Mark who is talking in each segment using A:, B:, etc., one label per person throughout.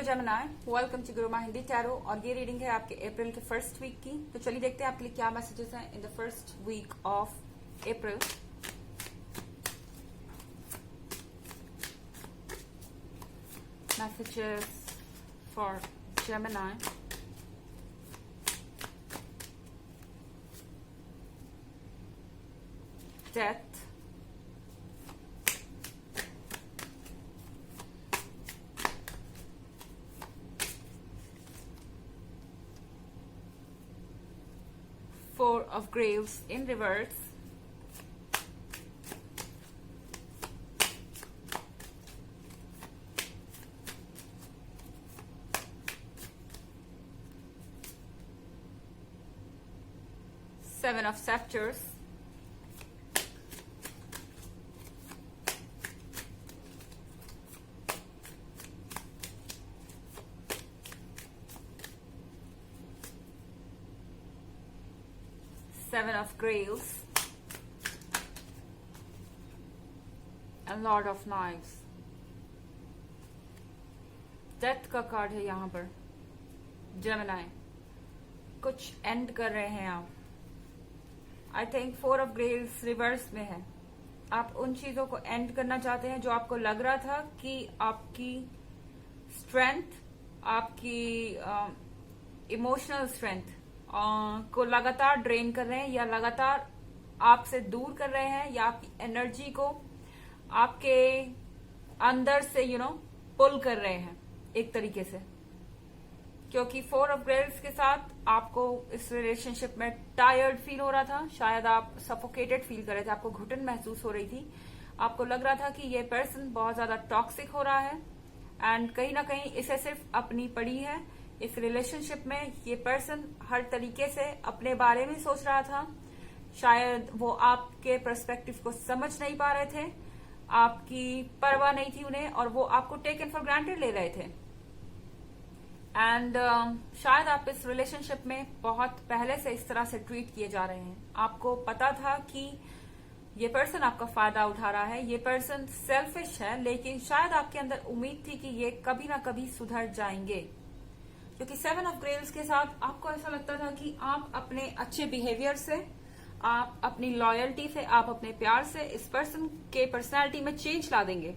A: Hello Gemini, welcome to Guruma Hindi tarot. और ये reading है आपके अप्रैल के फर्स्ट वीक की। तो चलिए देखते हैं आपके लिए क्या मैसेजेस हैं in the first week of April. Messages for Gemini. Death, Four of Graves in reverse, Seven of Scepters, Seven of Grails, and Lord of Knives. Death का कार्ड है यहाँ पर। जेमिनी, कुछ एंड कर रहे हैं आप। I think four of grails reverse में है। आप उन चीजों को एंड करना चाहते हैं जो आपको लग रहा था कि आपकी स्ट्रेंथ, आपकी इमोशनल स्ट्रेंथ को लगातार ड्रेन कर रहे हैं या लगातार आपसे दूर कर रहे हैं, या आपकी एनर्जी को आपके अंदर से पुल कर रहे हैं एक तरीके से। क्योंकि फोर ऑफ ग्रेल्स के साथ आपको इस रिलेशनशिप में टायर्ड फील हो रहा था, शायद आप सफोकेटेड फील कर रहे थे, आपको घुटन महसूस हो रही थी, आपको लग रहा था कि ये पर्सन बहुत ज्यादा टॉक्सिक हो रहा है एंड कहीं ना कहीं इसे सिर्फ अपनी पड़ी है। इस रिलेशनशिप में ये पर्सन हर तरीके से अपने बारे में सोच रहा था, शायद वो आपके पर्सपेक्टिव को समझ नहीं पा रहे थे, आपकी परवाह नहीं थी उन्हें, और वो आपको टेकन फॉर ग्रांटेड ले रहे थे। एंड शायद आप इस रिलेशनशिप में बहुत पहले से इस तरह से ट्रीट किए जा रहे हैं। आपको पता था कि ये पर्सन आपका फायदा उठा रहा है, ये पर्सन सेल्फिश है, लेकिन शायद आपके अंदर उम्मीद थी कि ये कभी ना कभी सुधर जाएंगे। क्योंकि सेवन ऑफ ग्रेल्स के साथ आपको ऐसा लगता था कि आप अपने अच्छे बिहेवियर से, आप अपनी लॉयल्टी से, आप अपने प्यार से इस पर्सन के पर्सनैलिटी में चेंज ला देंगे।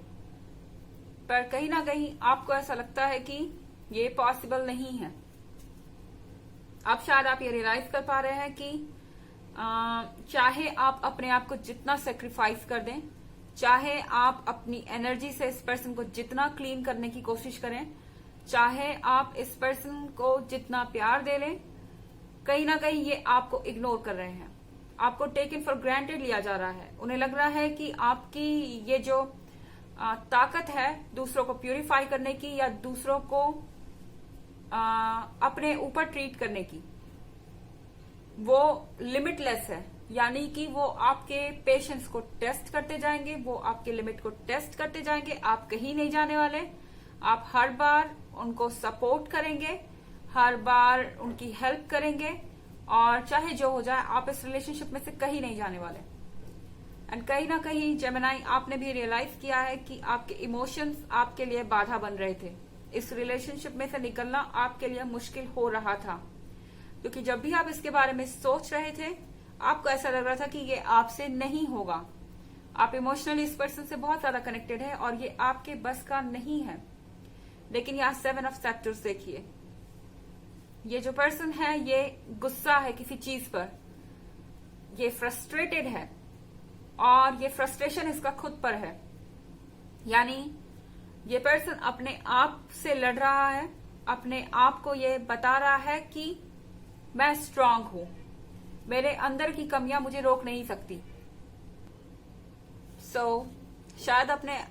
A: पर कहीं ना कहीं आपको ऐसा लगता है कि ये पॉसिबल नहीं है। अब शायद आप ये रियलाइज कर पा रहे हैं कि चाहे आप अपने आप को जितना सेक्रीफाइस कर दें, चाहे आप अपनी एनर्जी से इस पर्सन को जितना क्लीन करने की कोशिश करें, चाहे आप इस पर्सन को जितना प्यार दे लें, कहीं ना कहीं ये आपको इग्नोर कर रहे हैं। आपको टेकन फॉर ग्रांटेड लिया जा रहा है। उन्हें लग रहा है कि आपकी ये जो ताकत है दूसरों को प्यूरिफाई करने की या दूसरों को अपने ऊपर ट्रीट करने की, वो लिमिटलेस है। यानी कि वो आपके पेशेंस को टेस्ट करते जाएंगे, वो आपके लिमिट को टेस्ट करते जाएंगे। आप कहीं नहीं जाने वाले। आप हर बार उनको सपोर्ट करेंगे, हर बार उनकी हेल्प करेंगे, और चाहे जो हो जाए आप इस रिलेशनशिप में से कहीं नहीं जाने वाले। एंड कहीं ना कहीं जेमिनी, आपने भी रियलाइज किया है कि आपके इमोशंस आपके लिए बाधा बन रहे थे। इस रिलेशनशिप में से निकलना आपके लिए मुश्किल हो रहा था, क्योंकि जब भी आप इसके बारे में सोच रहे थे आपको ऐसा लग रहा था कि ये आपसे नहीं होगा। आप इमोशनली इस पर्सन से बहुत ज्यादा कनेक्टेड है और ये आपके बस का नहीं है। लेकिन यहाँ सेवन ऑफ सेक्टर्स देखिए, ये जो पर्सन है ये गुस्सा है किसी चीज पर, ये फ्रस्ट्रेटेड है और ये फ्रस्ट्रेशन इसका खुद पर है। यानी ये पर्सन अपने आप से लड़ रहा है, अपने आप को ये बता रहा है कि मैं स्ट्रांग हूं, मेरे अंदर की कमियां मुझे रोक नहीं सकती। शायद अपने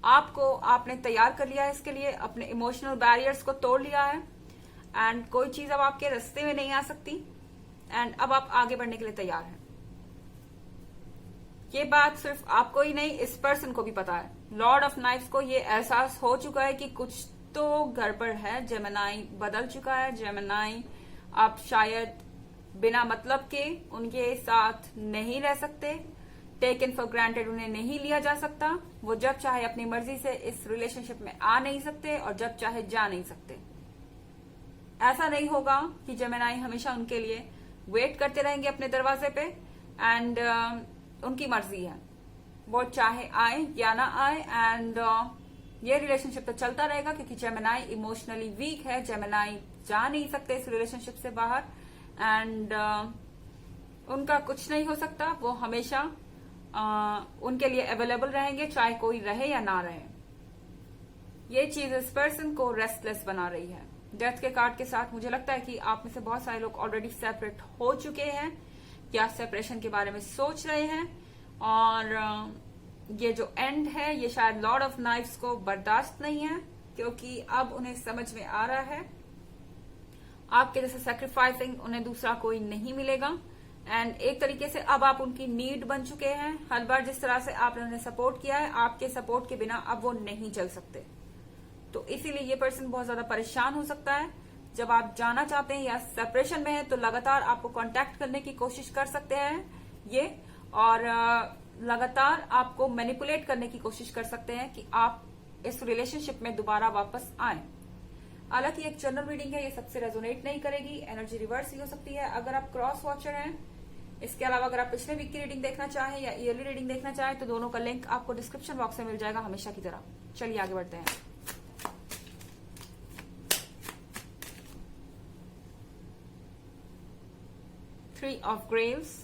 A: आपको आपने तैयार कर लिया है इसके लिए, अपने इमोशनल बैरियर्स को तोड़ लिया है एंड कोई चीज अब आपके रास्ते में नहीं आ सकती एंड अब आप आगे बढ़ने के लिए तैयार हैं। ये बात सिर्फ आपको ही नहीं, इस पर्सन को भी पता है। लॉर्ड ऑफ नाइफ्स को ये एहसास हो चुका है कि कुछ तो गड़बड़ है। जेमिनी बदल चुका है। जेमिनी आप शायद बिना मतलब के उनके साथ नहीं रह सकते। टेकन फॉर ग्रांटेड उन्हें नहीं लिया जा सकता। वो जब चाहे अपनी मर्जी से इस रिलेशनशिप में आ नहीं सकते और जब चाहे जा नहीं सकते। ऐसा नहीं होगा कि जेमिनी हमेशा उनके लिए वेट करते रहेंगे अपने दरवाजे पे एंड उनकी मर्जी है, वो चाहे आए या ना आए। एंड ये रिलेशनशिप तो चलता रहेगा क्योंकि जेमिनी इमोशनली वीक है। जेमिनी जा नहीं सकते इस रिलेशनशिप से बाहर एंड उनका कुछ नहीं हो सकता। वो हमेशा उनके लिए अवेलेबल रहेंगे चाहे कोई रहे या ना रहे। ये चीज इस पर्सन को रेस्टलेस बना रही है। डेथ के कार्ड के साथ मुझे लगता है कि आप में से बहुत सारे लोग ऑलरेडी सेपरेट हो चुके हैं या सेपरेशन के बारे में सोच रहे हैं और ये जो एंड है ये शायद लॉर्ड ऑफ नाइफ्स को बर्दाश्त नहीं है क्योंकि अब उन्हें समझ में आ रहा है आपके जैसे सैक्रिफाइसिंग उन्हें दूसरा कोई नहीं मिलेगा। एंड एक तरीके से अब आप उनकी नीड बन चुके हैं। हर बार जिस तरह से आपने उन्हें सपोर्ट किया है, आपके सपोर्ट के बिना अब वो नहीं चल सकते। तो इसीलिए ये पर्सन बहुत ज्यादा परेशान हो सकता है। जब आप जाना चाहते हैं या सेपरेशन में है तो लगातार आपको कांटेक्ट करने की कोशिश कर सकते हैं ये, और लगातार आपको मैनिपुलेट करने की कोशिश कर सकते हैं कि आप इस रिलेशनशिप में दोबारा वापस आए। हालांकि एक जनरल रीडिंग है, ये सबसे रेजोनेट नहीं करेगी, एनर्जी रिवर्स भी हो सकती है अगर आप क्रॉस वॉचर हैं। इसके अलावा अगर आप पिछले वीक की रीडिंग देखना चाहें या ईयरली रीडिंग देखना चाहें तो दोनों का लिंक आपको डिस्क्रिप्शन बॉक्स में मिल जाएगा हमेशा की तरह। चलिए आगे बढ़ते हैं। Three of graves,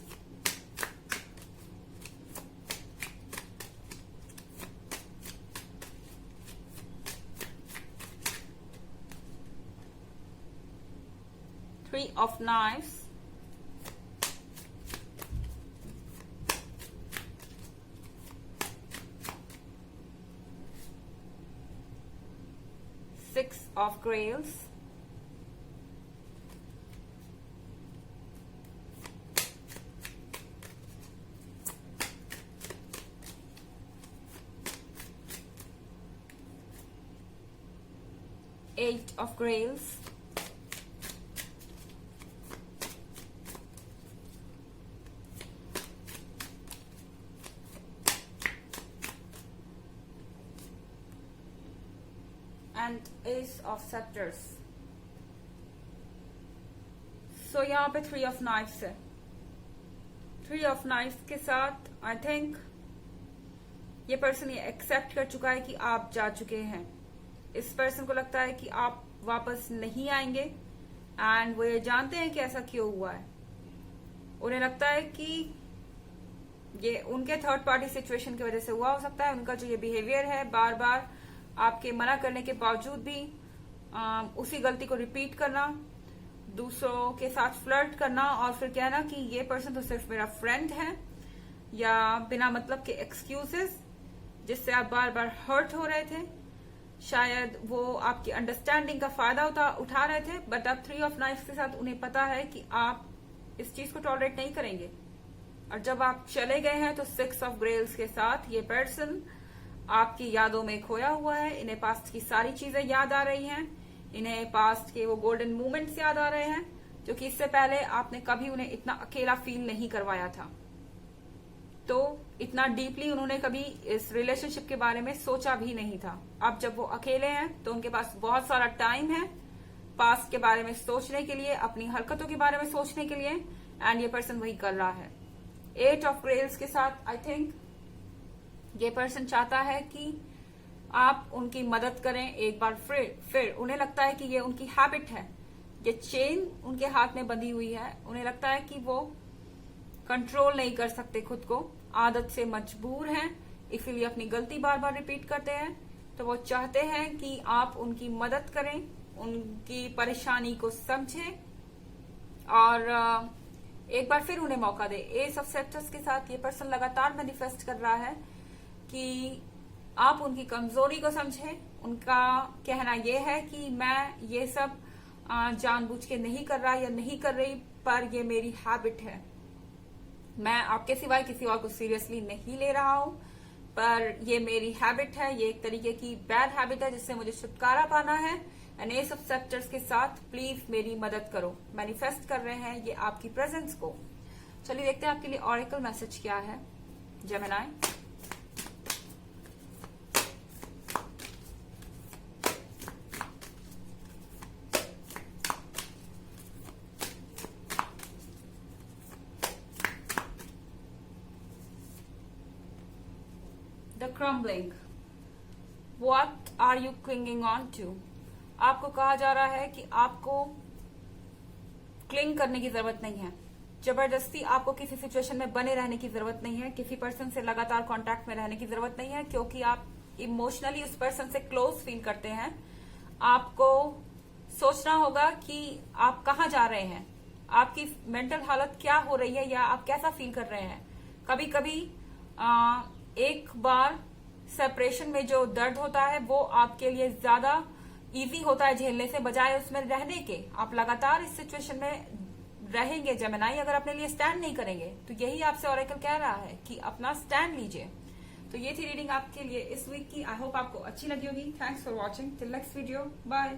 A: Three of Knives, Six of Grails, Eight of Grails, and ace of sceptres. सो यहाँ पे थ्री ऑफ नाइफ्स है। थ्री ऑफ नाइफ्स के साथ आई थिंक ये पर्सन ये एक्सेप्ट कर चुका है कि आप जा चुके हैं। इस पर्सन को लगता है कि आप वापस नहीं आएंगे एंड वो ये जानते हैं कि ऐसा क्यों हुआ है। उन्हें लगता है कि ये उनके थर्ड पार्टी सिचुएशन की वजह से हुआ हो सकता है। उनका जो ये बिहेवियर है बार बार आपके मना करने के बावजूद भी उसी गलती को रिपीट करना, दूसरों के साथ फ्लर्ट करना और फिर कहना कि ये पर्सन तो सिर्फ मेरा फ्रेंड है, या बिना मतलब के एक्सक्यूजेस जिससे आप बार बार हर्ट हो रहे थे। शायद वो आपकी अंडरस्टैंडिंग का फायदा उठा रहे थे, बट अब थ्री ऑफ नाइफ्स के साथ उन्हें पता है कि आप इस चीज को टॉलरेट नहीं करेंगे। और जब आप चले गए हैं तो सिक्स ऑफ ग्रेल्स के साथ ये पर्सन आपकी यादों में खोया हुआ है। इन्हें पास्ट की सारी चीजें याद आ रही हैं, इन्हें पास्ट के वो गोल्डन मोमेंट्स याद आ रहे हैं जो कि इससे पहले आपने कभी उन्हें इतना अकेला फील नहीं करवाया था। तो इतना डीपली उन्होंने कभी इस रिलेशनशिप के बारे में सोचा भी नहीं था। अब जब वो अकेले हैं तो उनके पास बहुत सारा टाइम है पास्ट के बारे में सोचने के लिए, अपनी हरकतों के बारे में सोचने के लिए, एंड ये पर्सन वही कर रहा है। एट ऑफ ग्रेल्स के साथ आई थिंक ये पर्सन चाहता है कि आप उनकी मदद करें एक बार फिर उन्हें लगता है कि ये उनकी हैबिट है, ये चेन उनके हाथ में बंधी हुई है। उन्हें लगता है कि वो कंट्रोल नहीं कर सकते खुद को, आदत से मजबूर हैं, इसीलिए अपनी गलती बार बार रिपीट करते हैं। तो वो चाहते हैं कि आप उनकी मदद करें, उनकी परेशानी को समझें और एक बार फिर उन्हें मौका दे। एस ऑफ सेप्टर्स के साथ ये पर्सन लगातार मैनिफेस्ट कर रहा है कि आप उनकी कमजोरी को समझें। उनका कहना यह है कि मैं ये सब जानबूझ के नहीं कर रहा या नहीं कर रही, पर ये मेरी हैबिट है। मैं आपके सिवाय किसी और को सीरियसली नहीं ले रहा हूं, पर ये मेरी हैबिट है, ये एक तरीके की बैड हैबिट है जिससे मुझे छुटकारा पाना है। एंड एस ऑफ सेप्टर्स के साथ प्लीज मेरी मदद करो, मैनिफेस्ट कर रहे हैं ये आपकी प्रेजेंस को। चलिए देखते हैं आपके लिए ऑरेकल मैसेज क्या है। Gemini. The crumbling. What are you clinging on to? आपको कहा जा रहा है कि आपको क्लिंग करने की जरूरत नहीं है, जबरदस्ती आपको किसी सिचुएशन में बने रहने की जरूरत नहीं है, किसी पर्सन से लगातार कांटेक्ट में रहने की जरूरत नहीं है, क्योंकि आप इमोशनली उस पर्सन से क्लोज फील करते हैं। आपको सोचना होगा कि आप कहाँ जा रहे हैं, आपकी मेंटल हालत क्या हो रही है, या आप कैसा फील कर रहे हैं। कभी कभी एक बार सेपरेशन में जो दर्द होता है वो आपके लिए ज्यादा इजी होता है झेलने से, बजाय उसमें रहने के। आप लगातार इस सिचुएशन में रहेंगे जेमिनी, अगर अपने लिए स्टैंड नहीं करेंगे। तो यही आपसे ऑरेकल कह रहा है कि अपना स्टैंड लीजिए। तो ये थी रीडिंग आपके लिए इस वीक की। आई होप आपको अच्छी लगी होगी। Thanks for watching. Till next video, bye.